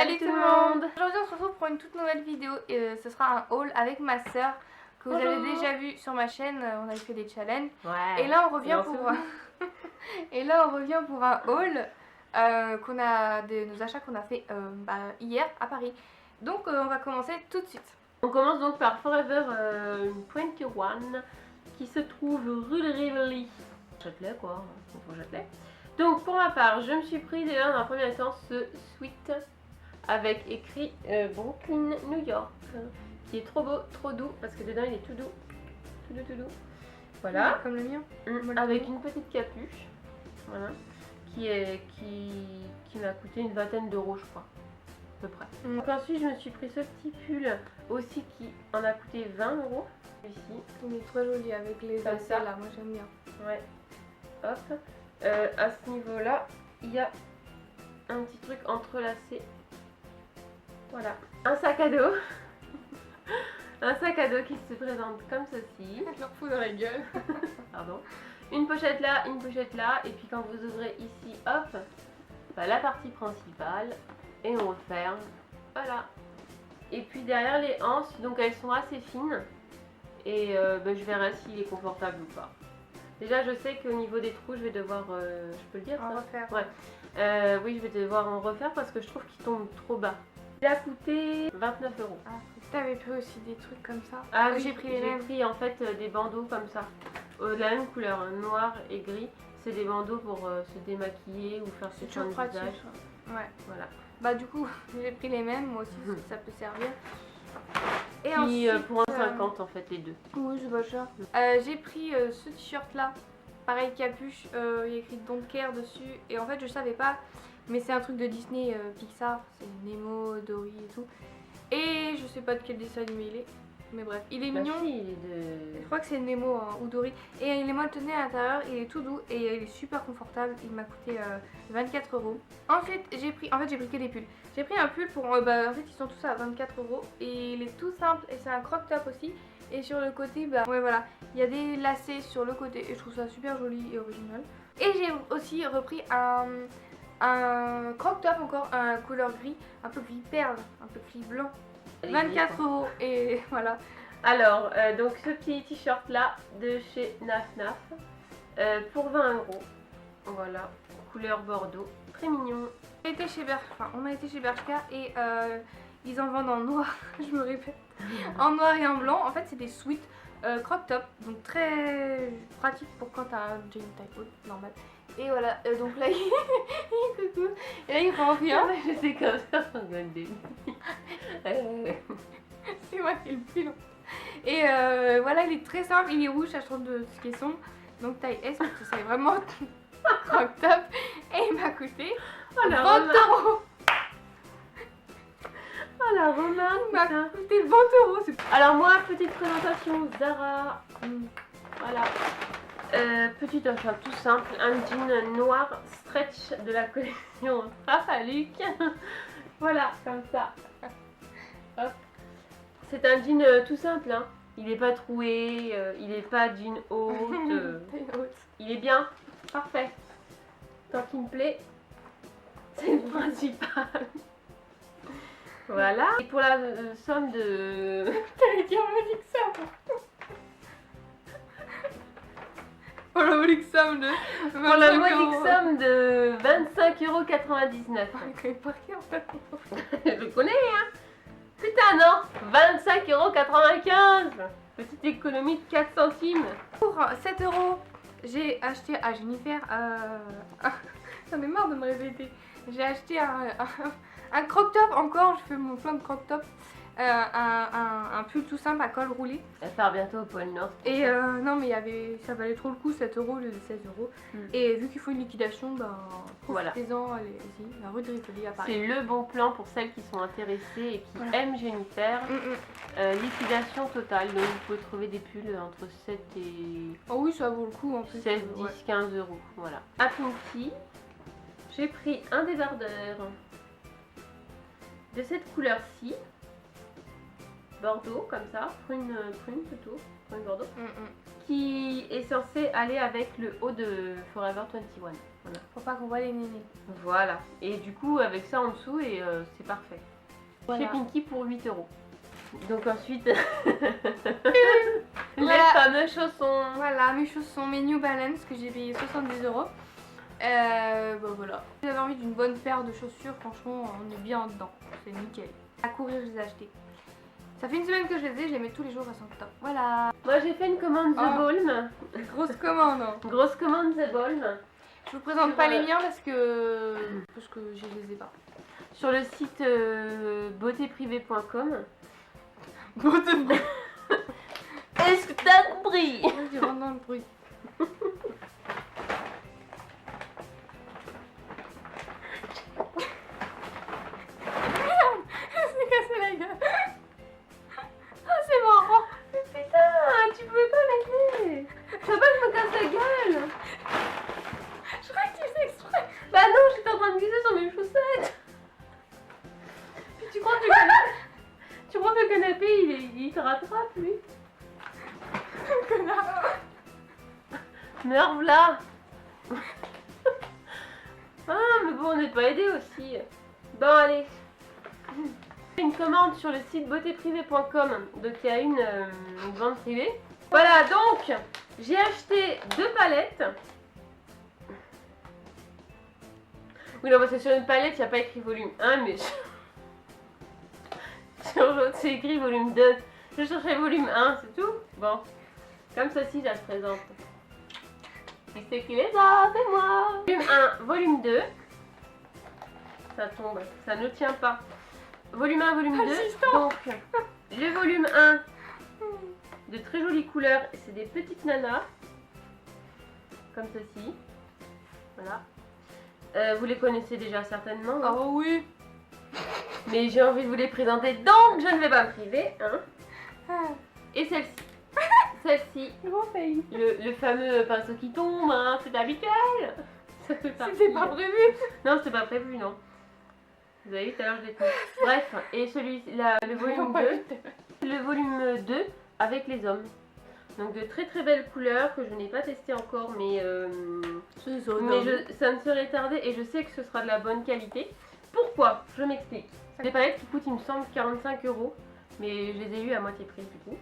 Salut tout le monde. Aujourd'hui on se retrouve pour une toute nouvelle vidéo et ce sera un haul avec ma soeur que vous avez déjà vu sur ma chaîne, on avait fait des challenges. Ouais. Et là on revient pour un haul qu'on a de nos achats qu'on a fait hier à Paris. Donc on va commencer tout de suite. On commence donc par Forever 21 qui se trouve rue de Rivoli. Châtelet quoi, pour Châtelet. Donc pour ma part, je me suis pris déjà dans un premier temps ce sweat avec écrit Brooklyn, New York, qui est trop beau, trop doux parce que dedans il est tout doux, tout doux, tout doux. Voilà, comme le mien. Avec une petite capuche, voilà, qui m'a coûté une vingtaine d'euros je crois, à peu près. Donc ensuite je me suis pris ce petit pull aussi qui en a coûté 20 euros. Ici. Il est trop joli avec les lacets là, moi j'aime bien. Ouais. Hop. À ce niveau-là, il y a un petit truc entrelacé. Voilà. Un sac à dos. Un sac à dos qui se présente comme ceci. Je leur fous dans la gueule. Pardon. Une pochette là, et puis quand vous ouvrez ici, hop, la partie principale, et on referme. Voilà. Et puis derrière les hanches, donc elles sont assez fines, et je verrai s'il est confortable ou pas. Déjà je sais qu'au niveau des trous je vais devoir, je peux le dire en ça refaire. Ouais. Oui, je vais devoir en refaire parce que je trouve qu'il tombe trop bas. Il a coûté 29 euros. Ah, t'avais pris aussi des trucs comme ça? Ah oui, j'ai pris les mêmes. J'ai pris en fait des bandeaux comme ça, de la même couleur, noir et gris. C'est des bandeaux pour se démaquiller ou faire ses soins de visage. Ouais. Voilà. Bah du coup j'ai pris les mêmes, moi aussi ça peut servir. Et puis ensuite, pour 1,50 en fait les deux. Oui, c'est pas cher. J'ai pris ce t-shirt là, pareil capuche, il y a écrit Don't Care dessus. Et en fait je savais pas, mais c'est un truc de Disney Pixar, c'est Nemo, Dory et tout. Et je sais pas de quel dessin animé il est, mais bref, il est mignon. Si, il est de... Je crois que c'est Nemo hein, ou Dory. Et il est molletonné à l'intérieur, il est tout doux et il est super confortable. Il m'a coûté 24 euros. Ensuite j'ai pris que des pulls. J'ai pris un pull pour, en fait ils sont tous à 24 euros et il est tout simple et c'est un crop top aussi. Et sur le côté, ouais voilà, il y a des lacets sur le côté et je trouve ça super joli et original. Et j'ai aussi repris un crop top encore, un couleur gris, un peu gris perle, un peu gris blanc. 24 euros et voilà. Alors, donc ce petit t-shirt là de chez Naf Naf pour 20 euros. Voilà, couleur bordeaux, très mignon. On a été chez Bershka et ils en vendent en noir, je me répète, en noir et en blanc. En fait, c'est des sweats crop top, donc très pratique pour quand t'as un jean taille haute, normal. Et voilà, donc là, coucou. Et là, il revient. Je sais comme ça, c'est moi qui ai le plus long. Et voilà, il est très simple, il est rouge, ça change de ce qu'ils sont. Donc taille S, parce que c'est vraiment crop top. Et il m'a coûté 20 euros. Oh la remarque, il m'a coûté 20 euros. Alors moi, petite présentation Zara. Voilà. Petit achat tout simple, un jean noir stretch de la collection Rafaluk. Voilà, comme ça. Hop. C'est un jean tout simple, hein. Il n'est pas troué, il n'est pas jean haute. Il est bien, parfait. Tant qu'il me plaît, c'est le principal. Voilà. Et pour la somme de... T'avais dit ça. Pour la modique somme de 25,99 €. Par qui en fait? Je le connais, hein. Putain non, 25,95 €. Petite économie de 4 centimes. Pour 7 euros, j'ai acheté à Jennifer, j'en ai marre de me répéter. J'ai acheté un crop top encore, je fais mon plein de crop top. Un pull tout simple à col roulé. Elle part bientôt au pôle Nord. Et non mais ça valait trop le coup, 7 euros au lieu de 16 euros. Et vu qu'il faut une liquidation, profitez-en, allez-y, la rue de Rivoli à Paris. C'est le bon plan pour celles qui sont intéressées et qui aiment Jennifer. Liquidation totale, donc vous pouvez trouver des pulls entre 7 et... Oh oui, ça vaut le coup en plus. 16, 10, 15 euros, voilà. À Pinky, j'ai pris un débardeur de cette couleur-ci. Bordeaux comme ça, prune plutôt, prune bordeaux, qui est censé aller avec le haut de Forever 21. Voilà. Faut pas qu'on voit les nénés. Voilà. Et du coup, avec ça en dessous, et c'est parfait. Voilà. Chez Pinky pour 8 €. Donc ensuite, les Voilà. fameux chaussons. Voilà, mes chaussons, mes New Balance que j'ai payé 70 €. Bon voilà. Si vous avez envie d'une bonne paire de chaussures, franchement, on est bien dedans. C'est nickel. À courir, je les ai achetés. Ça fait une semaine que je les ai, je les mets tous les jours, elles sont top. Voilà. Moi j'ai fait une commande The Oh. Balm. Grosse commande. Hein. Grosse commande The Balm. Je vous présente pas les miens parce que je les ai pas. Sur le site beautéprivée.com. Est-ce que t'as compris? Je rentre dans le bruit. C'est cassé la gueule. Ah, c'est marrant. Mais putain, tu pouvais pas m'aider. Tu veux pas que je me casse la gueule? Je crois que tu fais exprès. Bah non, j'étais en train de glisser sur mes chaussettes. Puis tu crois que le canapé il te rattrape lui? Connard. Meurs là. Ah mais bon, on n'est pas aidé aussi. Bon allez. Une commande sur le site beautéprivée.com. Donc il y a une vente privée. Voilà, donc j'ai acheté 2 palettes. Oui non, parce que sur une palette il n'y a pas écrit volume 1 mais sur l'autre c'est écrit volume 2. Je cherchais volume 1, c'est tout. Bon, comme ceci ça se présente. Qui c'est qui les a? C'est moi. Volume 1, volume 2. Ça tombe, ça ne tient pas. Volume 1, volume 2. Assistant. Donc, le volume 1, de très jolies couleurs. C'est des petites nanas. Comme ceci. Voilà. Vous les connaissez déjà certainement. Hein. Oh oui. Mais j'ai envie de vous les présenter, donc je ne vais pas me priver. Hein. Ah, Et celle-ci. Celle-ci. gros fail. Le fameux pinceau qui tombe, hein, c'est habituel. Ça fait partie. C'était pas prévu. Non, c'était pas prévu, non. Vous avez vu, tout à l'heure je l'ai tenu. Bref, et celui-ci, le volume 2. Le volume 2 avec les hommes. Donc de très très belles couleurs que je n'ai pas testé encore, mais, ça ne serait tardé et je sais que ce sera de la bonne qualité. Pourquoi? Je m'explique. Des palettes qui coûtent, il me semble, 45 €, mais je les ai eues à moitié prix du coup.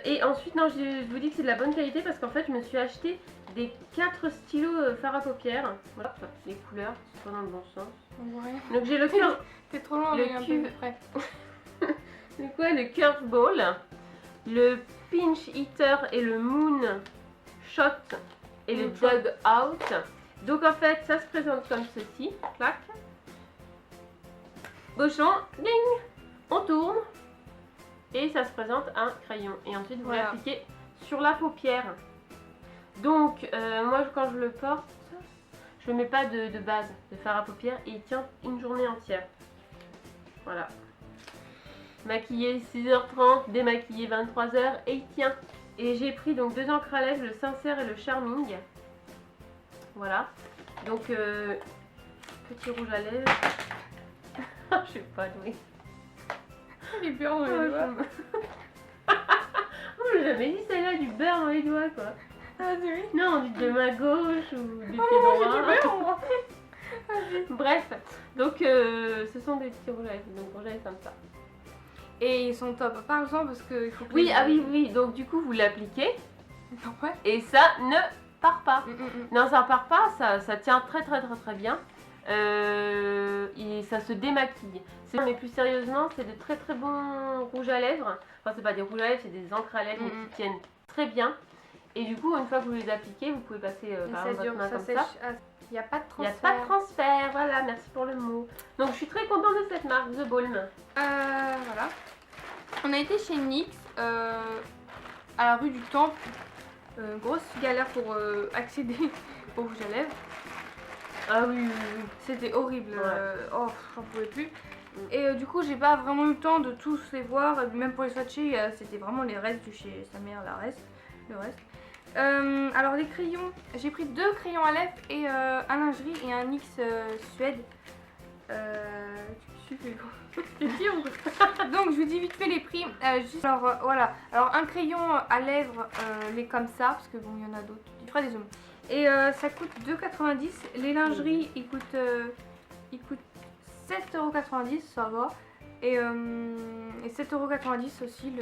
Et ensuite, non, je vous dis que c'est de la bonne qualité parce qu'en fait, je me suis acheté des 4 stylos fard à paupières. Voilà, les couleurs sont pas dans le bon sens. On voit rien. Donc j'ai le curve, T'es trop loin, Le mais un peu cube. plus près. le curve ball, le pinch eater et le moon shot et le Moon shot. dug out. Donc en fait, ça se présente comme ceci. Clac. Bouchon, ding, on tourne et ça se présente un crayon. Et ensuite vous Voilà. l'appliquez sur la paupière. Donc moi quand je le porte, je ne mets pas de base de fard à paupières et il tient une journée entière. Voilà. Maquillé 6h30, démaquillé 23h et il tient. Et j'ai pris donc 2 encres à lèvres, le sincère et le charming. Voilà. Donc petit rouge à lèvres. Je suis pas douée. Il est beurre dans les Oh, doigts. Oh, j'ai jamais dit celle-là, du beurre dans les doigts quoi. Ah, oui. Non, du de main gauche ou du pied Oh, j'ai droit. du beurre, moi. Vas-y. Bref, donc ce sont des petits rouges à lèvres, donc rouge à lèvres comme ça. Et ils sont top. Parle-en parce qu'il faut que. Oui, ah oui, oui, donc du coup vous l'appliquez Non, ouais. et ça ne part pas. Mm. Non, ça part pas, ça tient très bien. Et ça se démaquille. Mais plus sérieusement, c'est de très très bons rouges à lèvres. Enfin, c'est pas des rouges à lèvres, c'est des encres à lèvres mais qui tiennent très bien. Et du coup, une fois que vous les appliquez, vous pouvez passer par exemple votre main comme ça. Il n'y a pas de Il n'y a transfert. pas de transfert, voilà, merci pour le mot. Donc je suis très contente de cette marque, The Balm. Voilà. On a été chez NYX à la rue du Temple. Grosse galère pour accéder au rouge à lèvres. Ah oui. C'était horrible. Ouais. Oh, j'en pouvais plus. Et du coup, j'ai pas vraiment eu le temps de tous les voir. Même pour les swatchés, c'était vraiment les restes de chez sa mère, le reste. Alors les crayons, j'ai pris 2 crayons à lèvres et un lingerie et un NYX Suède. Tu fais quoi? T'es fière ou quoi? Donc je vous dis vite fait les prix. Juste, alors voilà. Alors un crayon à lèvres, les comme ça, parce que bon il y en a d'autres. Je ferai des zooms. Et ça coûte 2,90 €. Les lingeries ils coûtent 7,90 €, ça va. Et 7,90 € aussi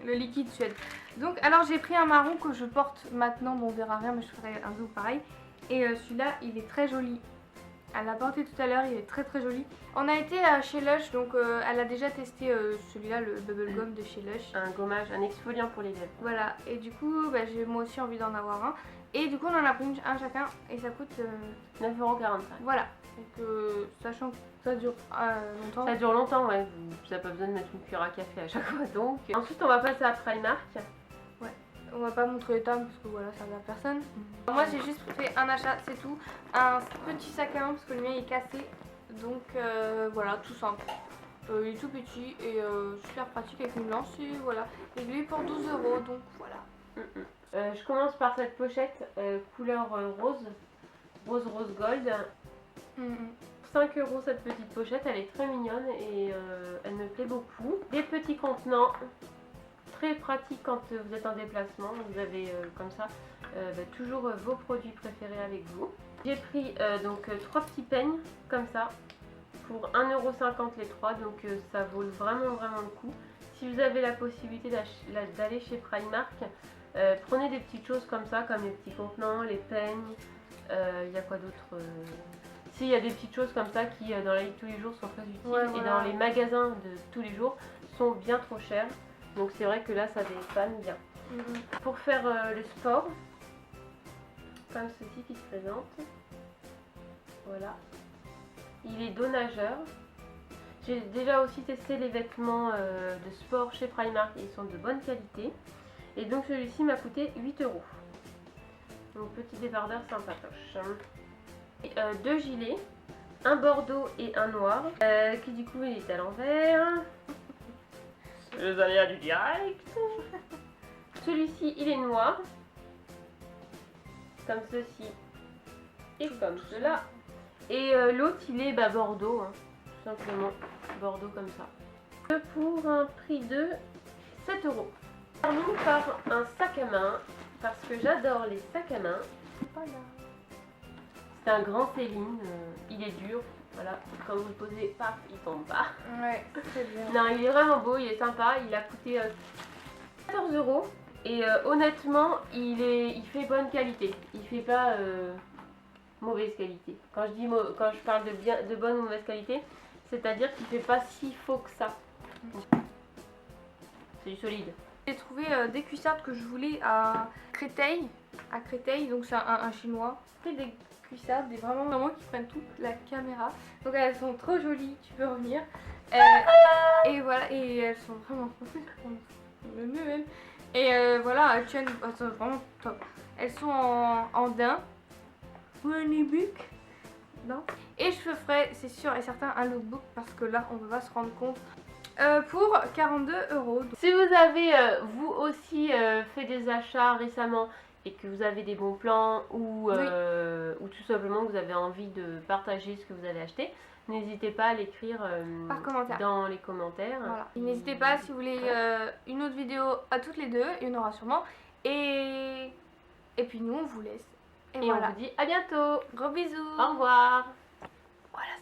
le liquide Suède. Donc alors j'ai pris un marron que je porte maintenant. Bon on verra rien mais je ferai un zoom pareil. Et celui-là il est très joli. Elle l'a porté tout à l'heure, il est très très joli. On a été chez Lush, donc elle a déjà testé celui-là, le Bubblegum de chez Lush. Un gommage, un exfoliant pour les lèvres. Voilà, et du coup bah, j'ai moi aussi envie d'en avoir un. Et du coup on en a pris un chacun et ça coûte 9,45 €. Voilà, donc sachant que ça dure longtemps. Ça dure longtemps, ouais, vous n'avez pas besoin de mettre une cuillère à café à chaque fois donc. Ensuite on va passer à Primark. On va pas montrer les tables parce que voilà, ça va à personne. Moi j'ai juste fait un achat, c'est tout. Un petit sac à main parce que le mien est cassé. Donc voilà, tout simple. Il est tout petit et super pratique avec une lance et voilà. Il est pour 12 €, donc voilà. Je commence par cette pochette couleur rose gold. 5 € cette petite pochette, elle est très mignonne et elle me plaît beaucoup. Des petits contenants. Très pratique quand vous êtes en déplacement, vous avez comme ça toujours vos produits préférés avec vous. J'ai pris donc 3 petits peignes comme ça pour 1,50 € les 3, donc ça vaut vraiment le coup. Si vous avez la possibilité d'aller chez Primark, prenez des petites choses comme ça, comme les petits contenants, les peignes, il y a quoi d'autre si, il y a des petites choses comme ça qui dans la vie de tous les jours sont très utiles et dans les magasins de tous les jours sont bien trop chers. Donc c'est vrai que là ça dépanne bien. Pour faire le sport, comme ceci qui se présente. Voilà. Il est dos nageur. J'ai déjà aussi testé les vêtements de sport chez Primark et ils sont de bonne qualité. Et donc celui-ci m'a coûté 8 €. Donc petit débardeur sympatoche. Et, 2 gilets, un bordeaux et un noir, qui du coup il est à l'envers. Les aléas du direct. Celui-ci il est noir, comme ceci et comme cela. Et l'autre il est bordeaux, hein, tout simplement bordeaux comme ça. Pour un prix de 7 €. Je termine par un sac à main parce que j'adore les sacs à main. Voilà. C'est un grand Céline, il est dur. Voilà, quand vous le posez, paf, il tombe pas. Ouais, c'est bien. Non, il est vraiment beau, il est sympa, il a coûté 14 € et honnêtement, il fait bonne qualité. Il fait pas mauvaise qualité. Quand je parle de bonne ou mauvaise qualité, c'est-à-dire qu'il fait pas si faux que ça. C'est du solide. J'ai trouvé des cuissardes que je voulais à Créteil. Donc c'est un chinois. J'ai pris des cuissardes, vraiment qui prennent toute la caméra. Donc elles sont trop jolies, tu peux revenir. Et voilà, et elles sont vraiment le mieux même. Et voilà, elles sont vraiment top. Elles sont en daim ou un e-book. Non. Et je ferai, c'est sûr et certain, un lookbook parce que là on va se rendre compte. Pour 42 €. Si vous avez vous aussi fait des achats récemment et que vous avez des bons plans ou tout simplement que vous avez envie de partager ce que vous avez acheté, n'hésitez pas à l'écrire dans les commentaires. Voilà. N'hésitez pas si vous voulez une autre vidéo à toutes les deux, il y en aura sûrement. Et puis nous on vous laisse. Et voilà. On vous dit à bientôt. Gros bisous. Au revoir. Voilà.